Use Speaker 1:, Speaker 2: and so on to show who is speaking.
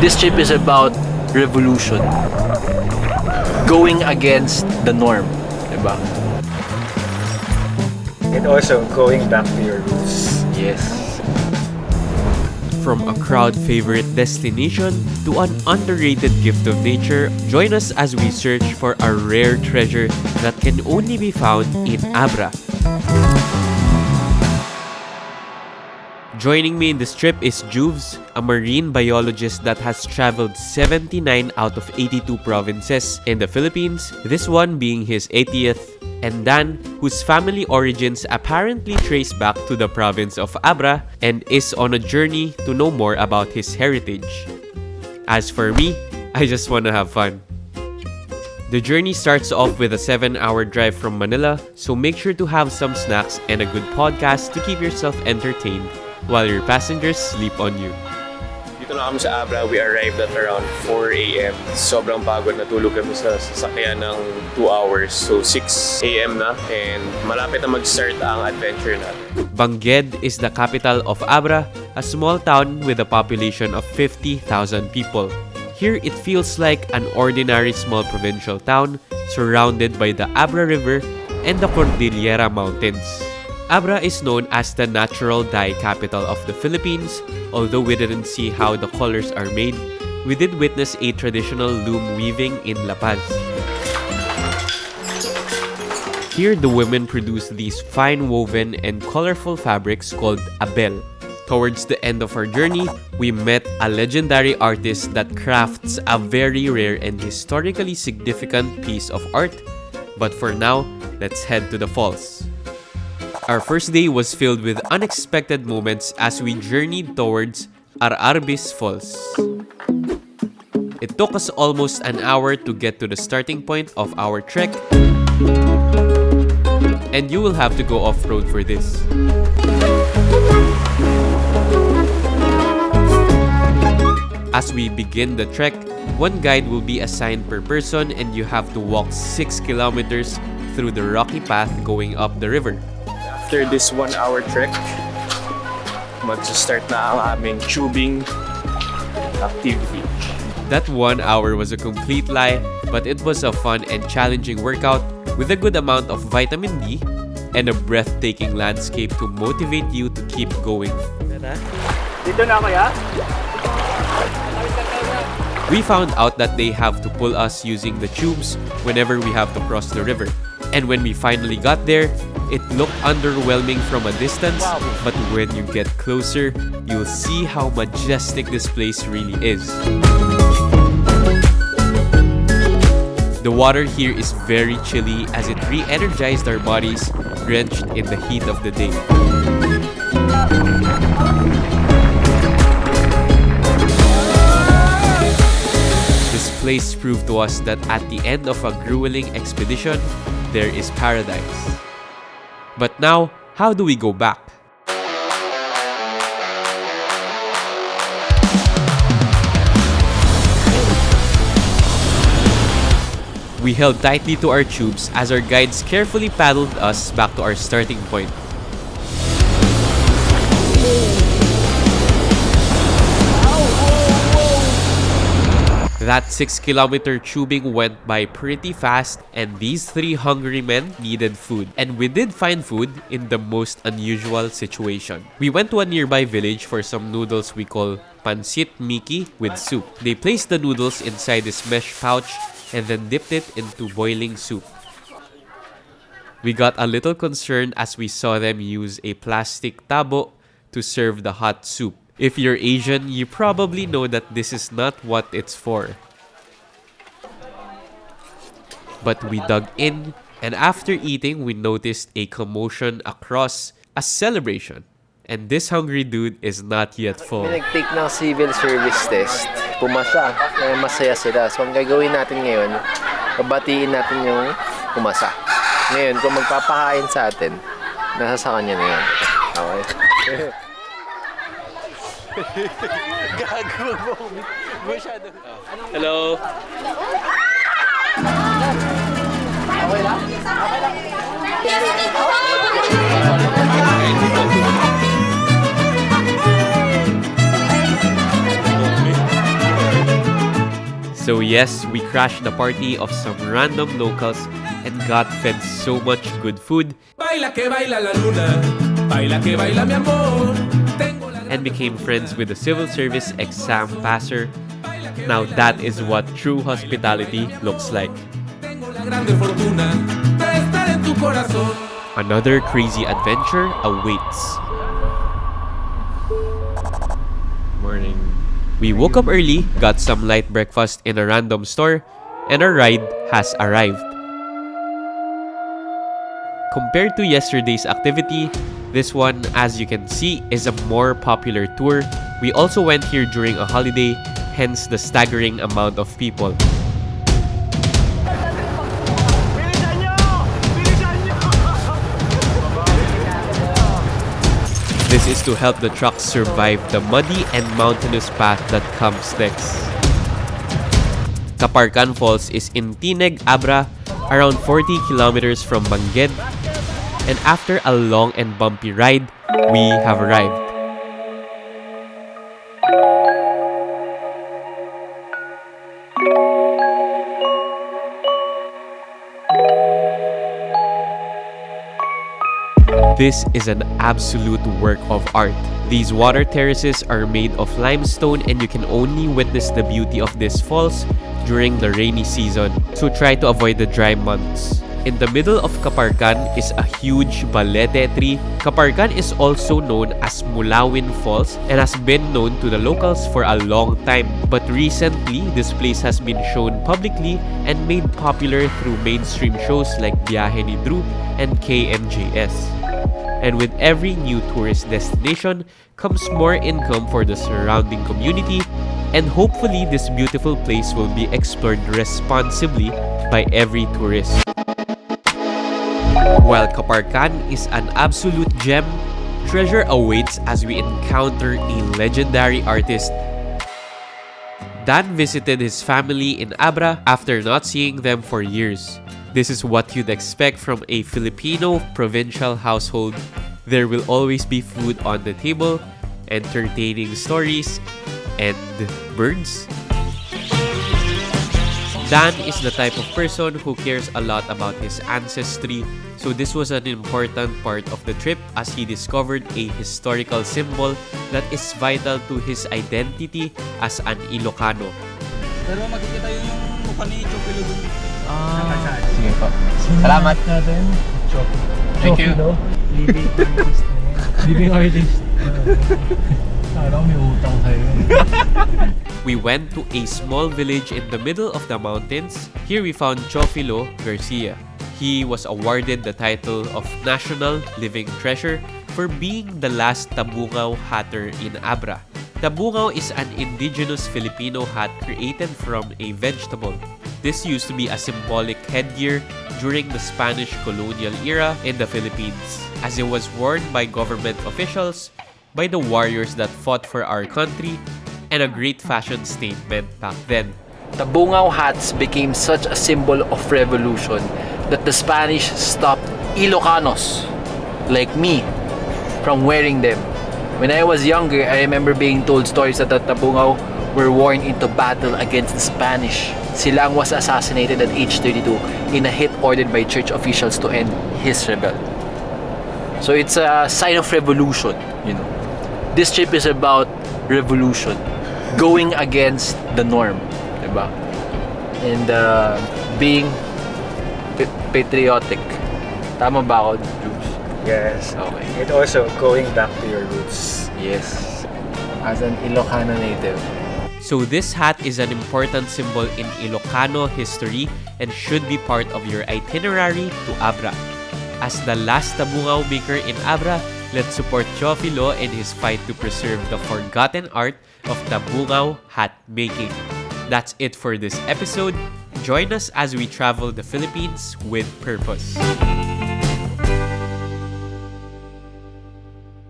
Speaker 1: This trip is about revolution. Going against the norm. Diba?
Speaker 2: And also going back to your roots.
Speaker 1: Yes.
Speaker 3: From a crowd favorite destination to an underrated gift of nature, join us as we search for a rare treasure that can only be found in Abra. Joining me in this trip is Juves, a marine biologist that has traveled 79 out of 82 provinces in the Philippines, this one being his 80th, and Dan, whose family origins apparently trace back to the province of Abra and is on a journey to know more about his heritage. As for me, I just wanna have fun. The journey starts off with a 7-hour drive from Manila, so make sure to have some snacks and a good podcast to keep yourself entertained while your passengers sleep on you.
Speaker 4: Dito na kami sa Abra. We arrived at around 4 a.m. Sobrang pagod, natulog kami sa sasakyan ng 2 hours. So 6 a.m. na and malapit na mag-start ang adventure natin.
Speaker 3: Bangged is the capital of Abra, a small town with a population of 50,000 people. Here it feels like an ordinary small provincial town surrounded by the Abra River and the Cordillera Mountains. Abra is known as the natural dye capital of the Philippines. Although we didn't see how the colors are made, we did witness a traditional loom weaving in La Paz. Here, the women produce these fine woven and colorful fabrics called abel. Towards the end of our journey, we met a legendary artist that crafts a very rare and historically significant piece of art. But for now, let's head to the falls. Our first day was filled with unexpected moments as we journeyed towards Ar-arbis Falls. It took us almost an hour to get to the starting point of our trek, and you will have to go off-road for this. As we begin the trek, one guide will be assigned per person and you have to walk 6 kilometers through the rocky path going up the river.
Speaker 4: After this 1-hour trek, mag-start na ang aming tubing activity.
Speaker 3: That 1 hour was a complete lie, but it was a fun and challenging workout with a good amount of vitamin D and a breathtaking landscape to motivate you to keep going.
Speaker 2: Dito na kaya?
Speaker 3: We found out that they have to pull us using the tubes whenever we have to cross the river. And when we finally got there, it looked underwhelming from a distance, but when you get closer, you'll see how majestic this place really is. The water here is very chilly as it re-energized our bodies, drenched in the heat of the day. This place proved to us that at the end of a grueling expedition, there is paradise. But now, how do we go back? We held tightly to our tubes as our guides carefully paddled us back to our starting point. That 6-kilometer tubing went by pretty fast and these 3 hungry men needed food. And we did find food in the most unusual situation. We went to a nearby village for some noodles we call pansit miki with soup. They placed the noodles inside this mesh pouch and then dipped it into boiling soup. We got a little concerned as we saw them use a plastic tabo to serve the hot soup. If you're Asian, you probably know that this is not what it's for. But we dug in, and after eating, we noticed a commotion across a celebration. And this hungry dude is not yet full.
Speaker 5: May nag-take ng civil service test. Pumasa. Kaya masaya sila. So, ang gagawin natin ngayon, babatiin natin yung pumasa. Ngayon, kung magpapakain sa atin, nasa sa kanya na yan. Okay?
Speaker 3: Gago mo. Masyado. Hello?
Speaker 5: Okay lang? Okay lang.
Speaker 3: So yes, we crashed the party of some random locals and got fed so much good food and became friends with the civil service exam passer. Now that is what true hospitality looks like. Another crazy adventure awaits.
Speaker 1: Morning.
Speaker 3: We woke up early, got some light breakfast in a random store, and our ride has arrived. Compared to yesterday's activity, this one, as you can see, is a more popular tour. We also went here during a holiday, hence the staggering amount of people. This is to help the trucks survive the muddy and mountainous path that comes next. Kaparkan Falls is in Tineg, Abra, around 40 kilometers from Bangged, and after a long and bumpy ride, we have arrived. This is an absolute work of art. These water terraces are made of limestone and you can only witness the beauty of these falls during the rainy season, so try to avoid the dry months. In the middle of Kaparkan is a huge balete tree. Kaparkan is also known as Mulawin Falls and has been known to the locals for a long time. But recently, this place has been shown publicly and made popular through mainstream shows like Biyahe ni Drew and KMJS. And with every new tourist destination comes more income for the surrounding community, and hopefully this beautiful place will be explored responsibly by every tourist. While Kaparkan is an absolute gem, treasure awaits as we encounter a legendary artist. Dan visited his family in Abra after not seeing them for years. This is what you'd expect from a Filipino provincial household. There will always be food on the table, entertaining stories, and birds. Dan is the type of person who cares a lot about his ancestry, so this was an important part of the trip as he discovered a historical symbol that is vital to his identity as an Ilocano.
Speaker 2: Pero makikita yung mukha ni Teofilo dun.
Speaker 1: Sige po. Salamat.
Speaker 2: Natin.
Speaker 1: Thank you.
Speaker 2: Living artist na yan. Living artist. Parang may utang sa'yo.
Speaker 3: We went to a small village in the middle of the mountains. Here we found Teofilo Garcia. He was awarded the title of National Living Treasure for being the last Tabungaw hatter in Abra. Tabungaw is an indigenous Filipino hat created from a vegetable. This used to be a symbolic headgear during the Spanish colonial era in the Philippines, as it was worn by government officials, by the warriors that fought for our country, and a great fashion statement back then.
Speaker 1: Tabungaw hats became such a symbol of revolution that the Spanish stopped Ilocanos, like me, from wearing them. When I was younger, I remember being told stories that the Tabungaw were worn into battle against the Spanish. Silang was assassinated at age 32 in a hit ordered by church officials to end his rebellion. So it's a sign of revolution, you know. This trip is about revolution, going against the norm, diba? And being patriotic. Tama ba ako, Jules?
Speaker 2: Yes.
Speaker 1: Okay.
Speaker 2: And also going back to your roots.
Speaker 1: Yes. As an Ilocano native.
Speaker 3: So this hat is an important symbol in Ilocano history and should be part of your itinerary to Abra. As the last Tabungaw maker in Abra, let's support Teofilo in his fight to preserve the forgotten art of Tabungaw hat making. That's it for this episode. Join us as we travel the Philippines with purpose.